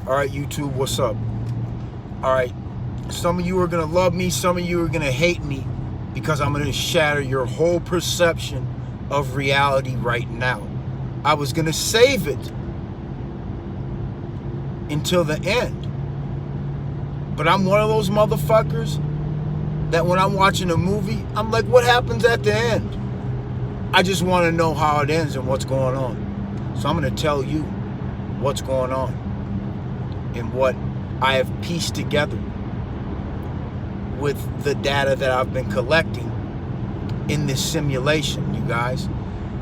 All right, YouTube, what's up? All right, some of you are going to love me. Some of you are going to hate me because I'm going to shatter your whole perception of reality right now. I was going to save it until the end. But I'm one of those motherfuckers that when I'm watching a movie, I'm like, what happens at the end? I just want to know how it ends and what's going on. So I'm going to tell you what's going on and what I have pieced together with the data that I've been collecting in this simulation, you guys.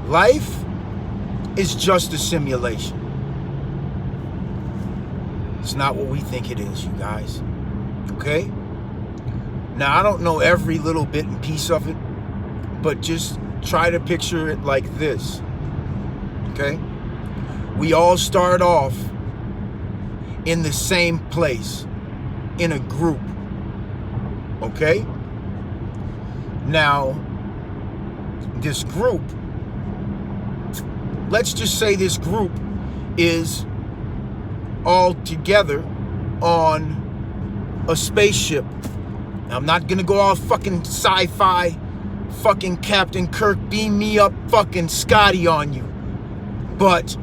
Life is just a simulation. It's not what we think it is, you guys. Okay? Now, I don't know every little bit and piece of it, but just try to picture it like this. Okay? We all start off in the same place, in a group. Okay? Now, this group, let's just say this group is all together on a spaceship. I'm not gonna go all fucking sci-fi, fucking Captain Kirk, beam me up fucking Scotty on you. But,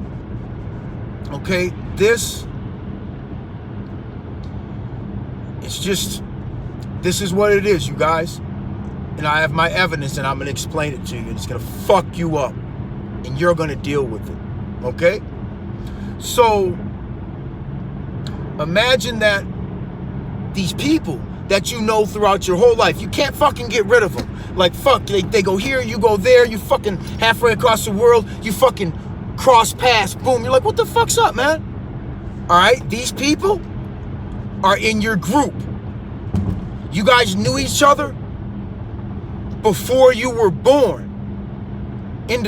okay, this is what it is, you guys. And I have my evidence and I'm gonna explain it to you. And it's gonna fuck you up. And you're gonna deal with it, okay? So, imagine that these people that you know throughout your whole life, you can't fucking get rid of them. Like, fuck, they go here, you go there, you fucking halfway across the world, you fucking cross paths, boom. You're like, what the fuck's up, man? All right, these people are in your group. You guys knew each other before you were born. In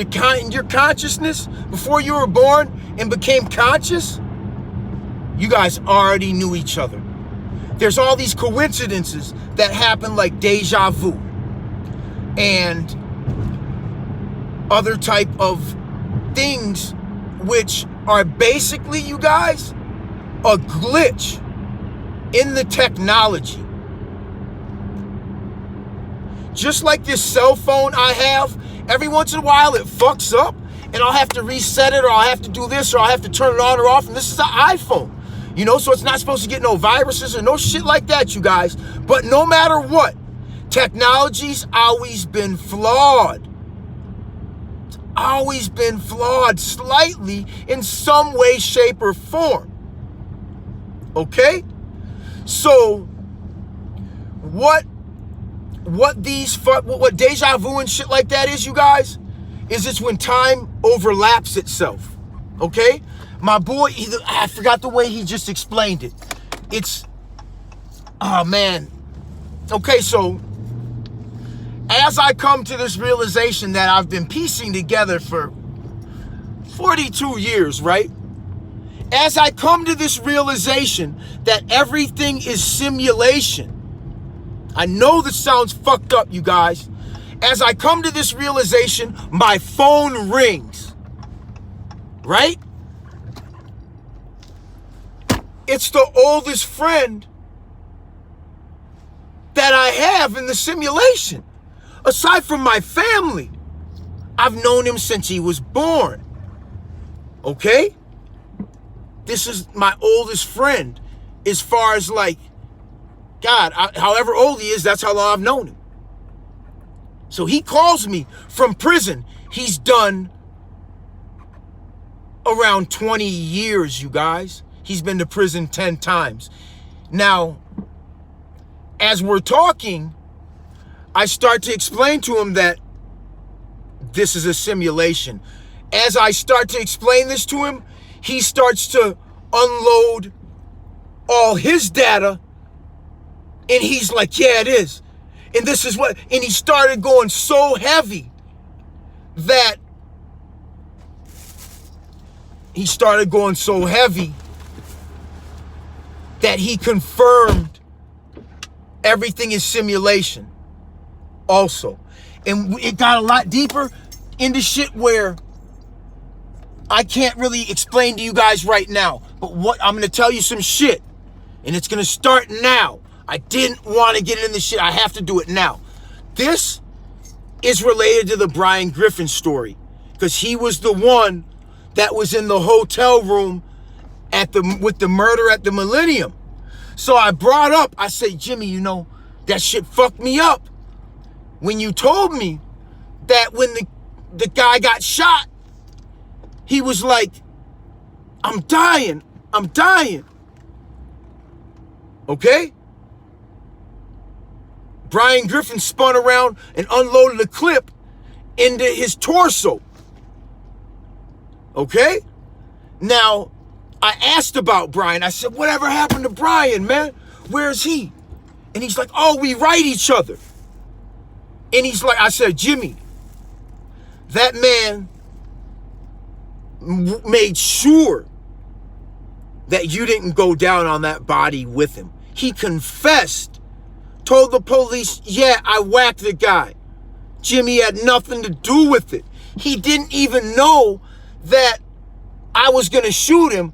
your consciousness, before you were born and became conscious, you guys already knew each other. There's all these coincidences that happen, like Deja Vu and other type of things, which are basically, you guys, a glitch in the technology. Just like this cell phone I have, every once in a while it fucks up and I'll have to reset it, or I'll have to do this, or I'll have to turn it on or off. And this is an iPhone, you know, so it's not supposed to get no viruses or no shit like that, you guys. But no matter what, technology's always been flawed. It's always been flawed slightly in some way, shape, or form. Okay? So what Deja Vu and shit like that is, you guys, is it's when time overlaps itself. Okay? My boy, I forgot the way he just explained it. It's, oh man. Okay, so as I come to this realization that I've been piecing together for 42 years, right? As I come to this realization that everything is simulation, I know this sounds fucked up, you guys. As I come to this realization, my phone rings, right? It's the oldest friend that I have in the simulation. Aside from my family, I've known him since he was born. Okay? This is my oldest friend as far as like, God, however old he is, that's how long I've known him. So he calls me from prison. He's done around 20 years, you guys. He's been to prison 10 times. Now, as we're talking, I start to explain to him that this is a simulation. As I start to explain this to him, he starts to unload all his data. And he's like, yeah, it is. And this is what, and he started going so heavy that he confirmed everything is simulation also. And it got a lot deeper into shit where I can't really explain to you guys right now. But what I'm gonna tell you some shit, and it's gonna start now. I didn't want to get into this shit. I have to do it now. This is related to the Brian Griffin story, because he was the one that was in the hotel room with the murder at the Millennium. So I brought up, I said, Jimmy, you know, that shit fucked me up when you told me that when the guy got shot, he was like, I'm dying. Okay? Brian Griffin spun around and unloaded a clip into his torso. Okay? Now, I asked about Brian. I said, whatever happened to Brian, man? Where's he? And he's like, oh, we write each other. And he's like, I said, Jimmy, that man made sure that you didn't go down on that body with him. He confessed, told the police, yeah, I whacked the guy. Jimmy had nothing to do with it. He didn't even know that I was going to shoot him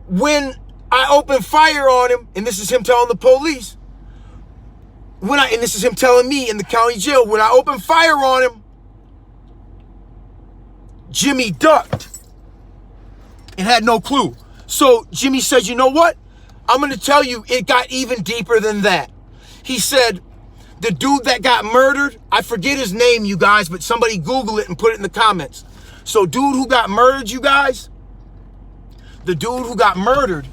when I opened fire on him. And this is him telling the police. And this is him telling me in the county jail, when I opened fire on him, Jimmy ducked and had no clue. So Jimmy says, you know what? I'm going to tell you, it got even deeper than that. He said, the dude that got murdered, I forget his name, you guys, but somebody Google it and put it in the comments. So dude who got murdered, you guys, the dude who got murdered,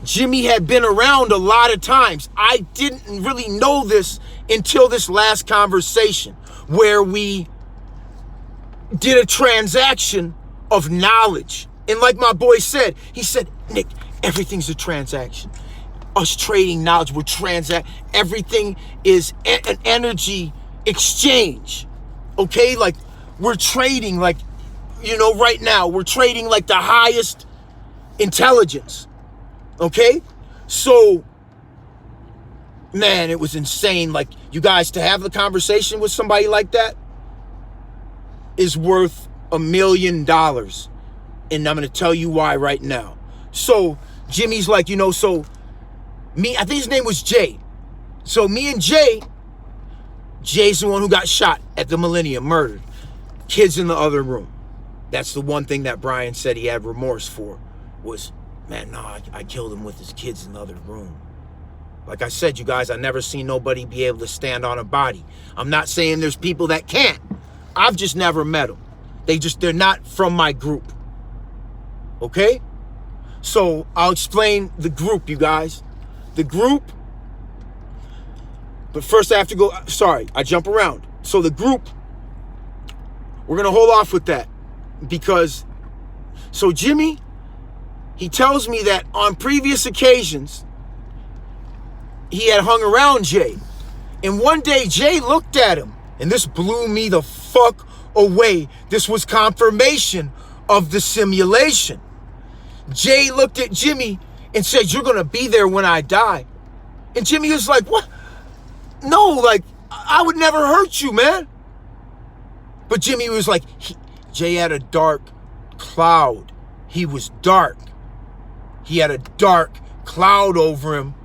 Jimmy had been around a lot of times. I didn't really know this until this last conversation where we did a transaction of knowledge. And like my boy said, he said, Nick, everything's a transaction. Us trading knowledge, everything is an energy exchange. Okay? Like we're trading like, you know, right now, we're trading like the highest intelligence. Okay? So, man, it was insane. Like, you guys, to have the conversation with somebody like that is worth $1 million. And I'm going to tell you why right now. So, Jimmy's like, you know, I think his name was Jay. So, me and Jay's the one who got shot at the Millennium, murdered. Kids in the other room. That's the one thing that Brian said he had remorse for was, man, no, I killed him with his kids in the other room. Like I said, you guys, I never seen nobody be able to stand on a body. I'm not saying there's people that can't. I've just never met them. They're not from my group. Okay? So I'll explain the group, you guys. The group, but first I have to go, sorry, I jump around. So the group, we're going to hold off with that because, so Jimmy, he tells me that on previous occasions, he had hung around Jay. And one day, Jay looked at him, and this blew me the fuck away. This was confirmation of the simulation. Jay looked at Jimmy and said, you're going to be there when I die. And Jimmy was like, what? No, like, I would never hurt you, man. But Jimmy was like, Jay had a dark cloud. He was dark. He had a dark cloud over him.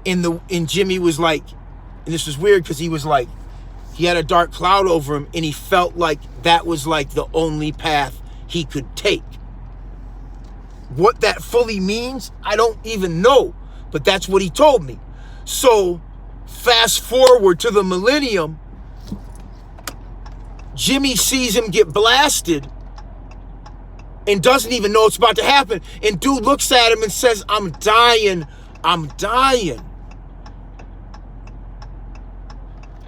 And Jimmy was like, and this was weird because he was like, he had a dark cloud over him and he felt like that was like the only path he could take. What that fully means, I don't even know, but that's what he told me. So fast forward to the Millennium, Jimmy sees him get blasted and doesn't even know it's about to happen. And dude looks at him and says, I'm dying.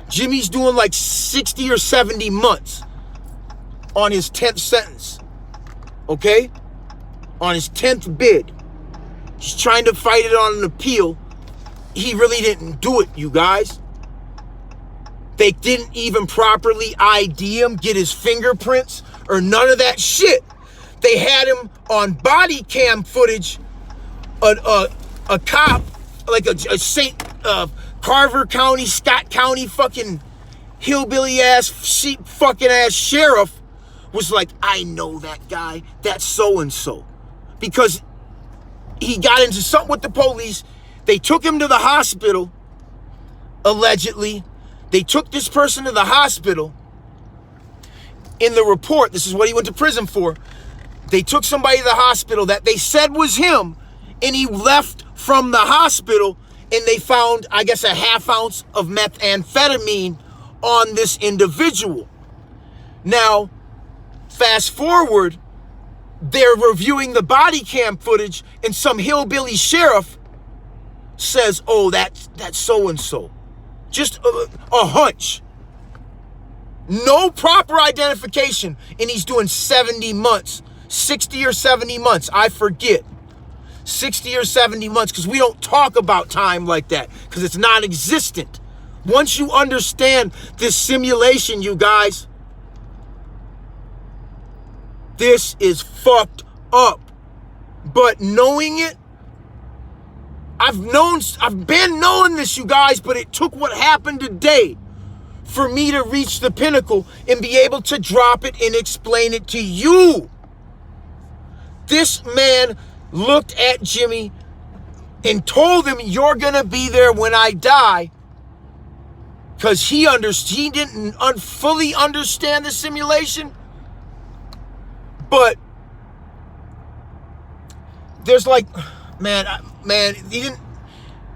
Jimmy's doing like 60 or 70 months on his 10th sentence. Okay? On his 10th bid. He's trying to fight it on an appeal. He really didn't do it, you guys. They didn't even properly ID him, get his fingerprints, or none of that shit. They had him on body cam footage, a cop, like a St. Carver County, Scott County fucking hillbilly ass, sheep fucking ass sheriff was like, I know that guy, that's so-and-so. because he got into something with the police. They took him to the hospital, allegedly. They took this person to the hospital. In the report, this is what he went to prison for. They took somebody to the hospital that they said was him, and he left from the hospital, and they found, I guess, a half ounce of methamphetamine on this individual. Now, fast forward, they're reviewing the body cam footage, and some hillbilly sheriff says, oh, that's so-and-so. Just a hunch. No proper identification, and he's doing 70 months. 60 or 70 months, I forget. 60 or 70 months, because we don't talk about time like that, because it's non-existent. Once you understand this simulation, you guys, this is fucked up. But knowing it, I've been knowing this, you guys, but it took what happened today for me to reach the pinnacle and be able to drop it and explain it to you. This man looked at Jimmy and told him, you're gonna be there when I die, because he didn't fully understand the simulation. But there's like, man, he didn't,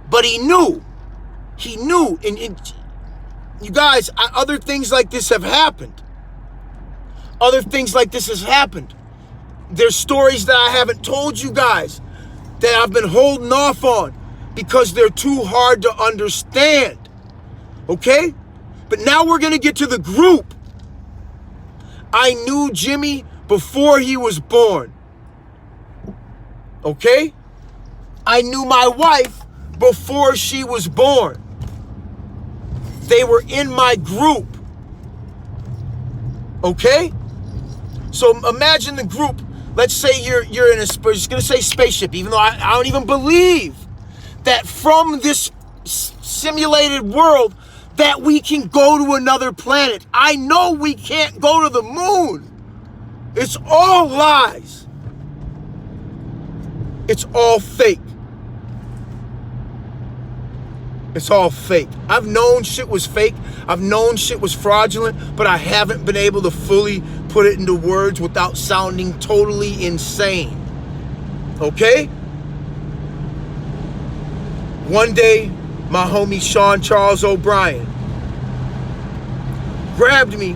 but he knew, and you guys, other things like this have happened. There's stories that I haven't told you guys that I've been holding off on because they're too hard to understand. Okay? But now we're going to get to the group. I knew Jimmy before he was born. Okay? I knew my wife before she was born. They were in my group. Okay? So imagine the group. Let's say you're in we're just going to say spaceship, even though I don't even believe that from this simulated world that we can go to another planet. I know we can't go to the moon. It's all lies. It's all fake. It's all fake. I've known shit was fake. I've known shit was fraudulent, but I haven't been able to fully put it into words without sounding totally insane. Okay? One day, my homie Sean Charles O'Brien grabbed me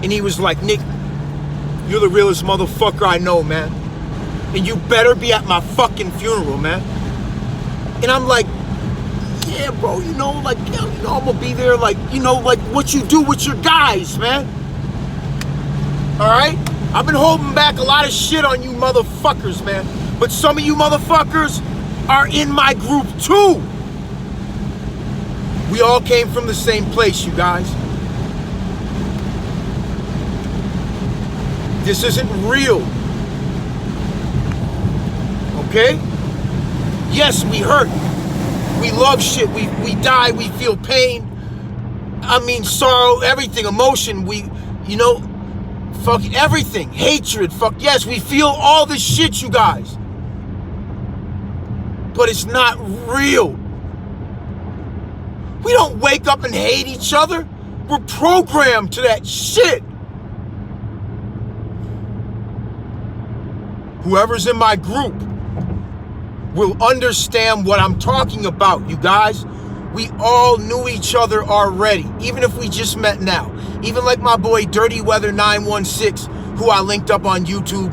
and he was like, Nick, you're the realest motherfucker I know, man. And you better be at my fucking funeral, man. And I'm like, yeah, bro, I'm gonna be there, like what you do with your guys, man. All right? I've been holding back a lot of shit on you motherfuckers, man. But some of you motherfuckers are in my group too. We all came from the same place, you guys. This isn't real. Okay? Yes, we hurt. We love shit. We die. We feel pain. I mean, sorrow, everything, emotion. Fucking everything. Hatred. Fuck yes, we feel all this shit, you guys. But it's not real. We don't wake up and hate each other. We're programmed to that shit. Whoever's in my group will understand what I'm talking about, you guys. We all knew each other already, even if we just met now. Even like my boy Dirty Weather 916, who I linked up on YouTube,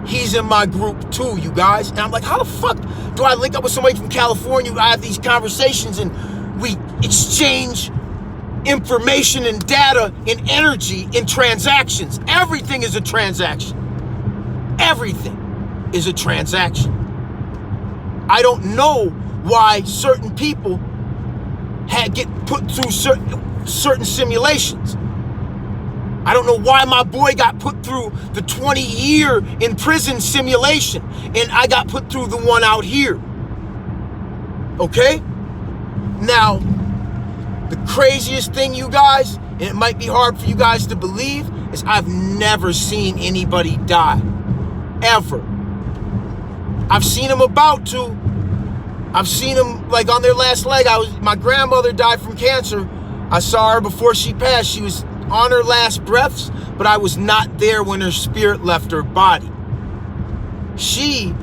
he's in my group too, you guys. And I'm like, how the fuck do I link up with somebody from California? I have these conversations and we exchange information and data and energy in transactions. Everything is a transaction. Everything is a transaction. I don't know why certain people get put through certain simulations. I don't know why my boy got put through the 20-year in prison simulation and I got put through the one out here. Okay? Now, the craziest thing, you guys, and it might be hard for you guys to believe, is I've never seen anybody die. Ever. I've seen them about to. I've seen them like on their last leg. My grandmother died from cancer. I saw her before she passed. She was on her last breaths, but I was not there when her spirit left her body. She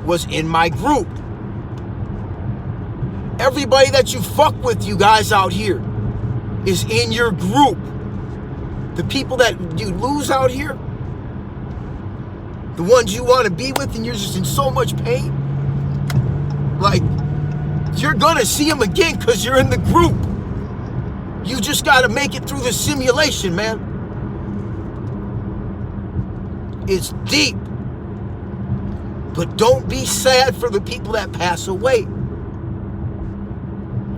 was in my group. Everybody that you fuck with, you guys out here, is in your group. The people that you lose out here, the ones you want to be with and you're just in so much pain, like, you're gonna see them again because you're in the group. You just gotta make it through the simulation, man. It's deep. But don't be sad for the people that pass away.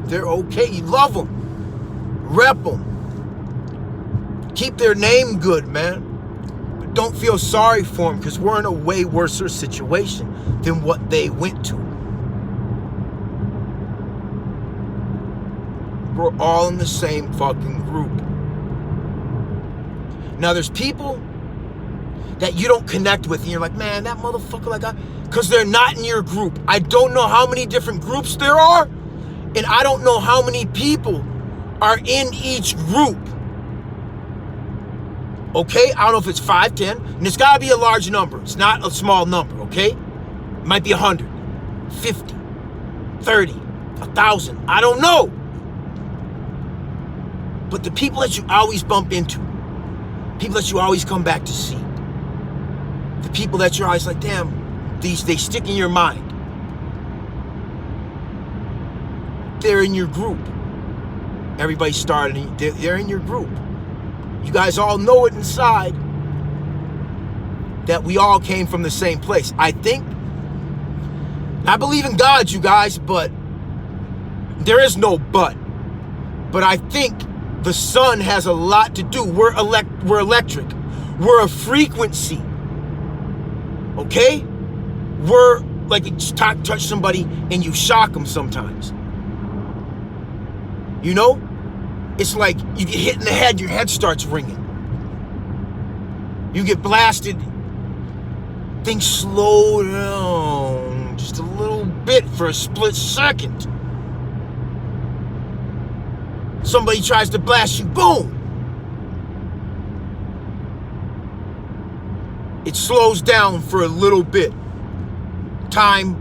They're okay. You love them. Rep them. Keep their name good, man. But don't feel sorry for them because we're in a way worse situation than what they went to. We're all in the same fucking group. Now there's people that you don't connect with and you're like, man, that motherfucker, like, because they're not in your group. I don't know how many different groups there are, and I don't know how many people are in each group. Okay, I don't know if it's 5, 10, and it's got to be a large number. It's not a small number, okay? It might be 100, 50, 30, 1,000. I don't know. But the people that you always bump into, people that you always come back to see, the people that you're always like, damn, they stick in your mind. They're in your group. Everybody started, they're in your group. You guys all know it inside that we all came from the same place. I think, I believe in God, you guys, but there is no but. But I think the sun has a lot to do. We're electric. We're a frequency. Okay? We're like, you touch somebody and you shock them sometimes. You know? It's like you get hit in the head, your head starts ringing. You get blasted, things slow down just a little bit for a split second. Somebody tries to blast you, boom. It slows down for a little bit. Time,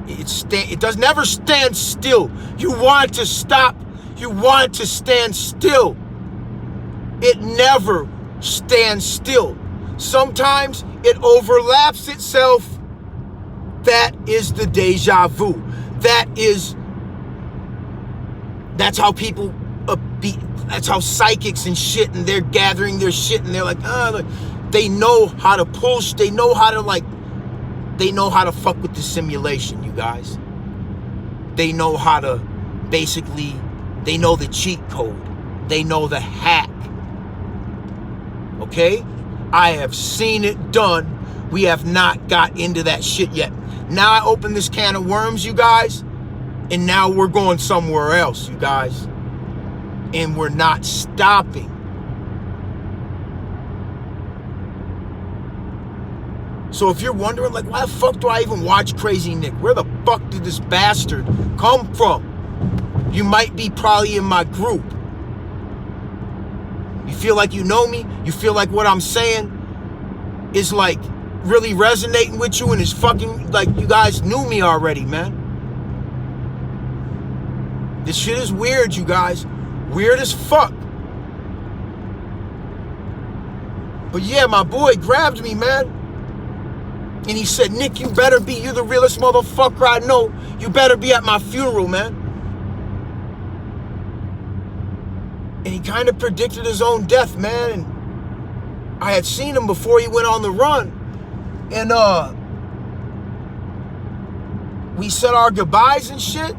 it does never stand still. You want it to stop. You want it to stand still. It never stands still. Sometimes it overlaps itself. That is the deja vu. That's how people that's how psychics and shit, and they're gathering their shit, and they're like, they know how to push, they know how to fuck with the simulation, you guys. They know how to they know the cheat code. They know the hack. Okay? I have seen it done. We have not got into that shit yet. Now I open this can of worms, you guys, and now we're going somewhere else, you guys. And we're not stopping. So if you're wondering, like, why the fuck do I even watch Crazy Nick? Where the fuck did this bastard come from? You might be probably in my group. You feel like you know me? You feel like what I'm saying is like really resonating with you and is fucking like you guys knew me already, man. This shit is weird, you guys. Weird as fuck. But yeah, my boy grabbed me, man. And he said, Nick, you're the realest motherfucker I know. You better be at my funeral, man. And he kind of predicted his own death, man. And I had seen him before he went on the run. And we said our goodbyes and shit.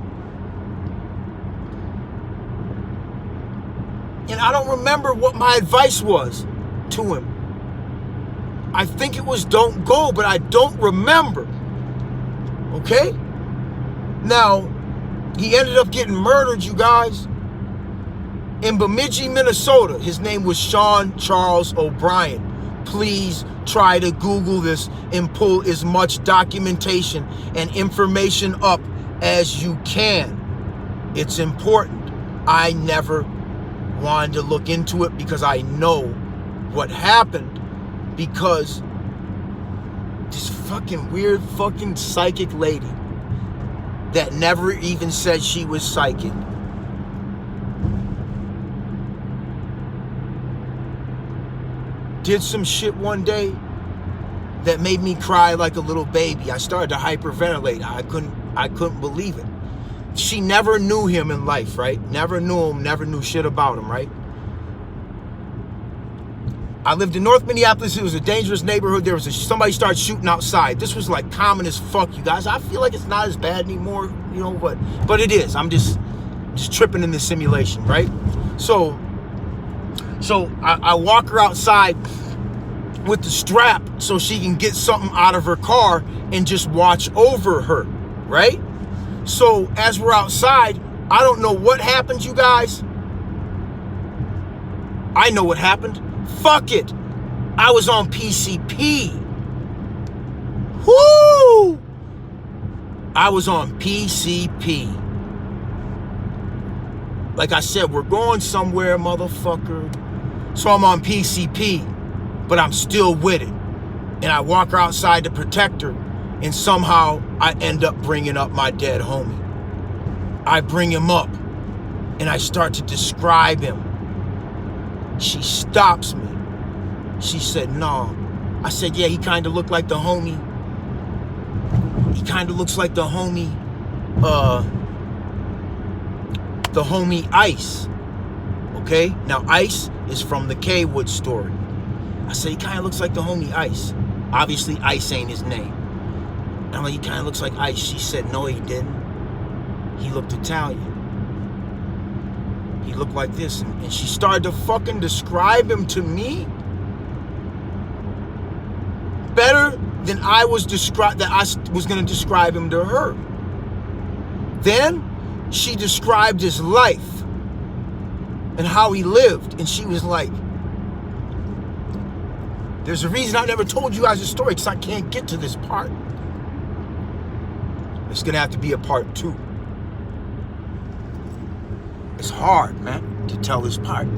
And I don't remember what my advice was to him. I think it was don't go, but I don't remember. Okay? Now, he ended up getting murdered, you guys, in Bemidji, Minnesota. His name was Sean Charles O'Brien. please try to Google this and pull as much documentation and information up as you can. It's important. I never wanted to look into it because I know what happened, because this fucking weird fucking psychic lady that never even said she was psychic did some shit one day that made me cry like a little baby. I started to hyperventilate. I couldn't believe it. She never knew him in life, right? Never knew him, never knew shit about him, right? I lived in North Minneapolis. It was a dangerous neighborhood. There was somebody started shooting outside. This was like common as fuck, you guys. I feel like it's not as bad anymore, you know, but it is. I'm just tripping in the simulation, right? So I walk her outside with the strap so she can get something out of her car and just watch over her, right? So as we're outside, I don't know what happened, you guys. I know what happened. Fuck it. I was on PCP. Woo! I was on PCP. Like I said, we're going somewhere, motherfucker. So I'm on PCP, but I'm still with it. And I walk her outside to protect her, and somehow I end up bringing up my dead homie. I bring him up, and I start to describe him. She stops me. She said, no. I said, yeah, he kind of looked like the homie. He kind of looks like the homie Ice. Okay? Now, Ice is from the K-Wood story. I said, he kind of looks like the homie Ice. Obviously, Ice ain't his name. I'm like, he kind of looks like Ice. She said, no, he didn't. He looked Italian. He looked like this. And she started to fucking describe him to me better than I was going to describe him to her. Then she described his life and how he lived. And she was like, there's a reason I never told you guys the story, because I can't get to this part. It's going to have to be a part 2. It's hard, man, to tell this part.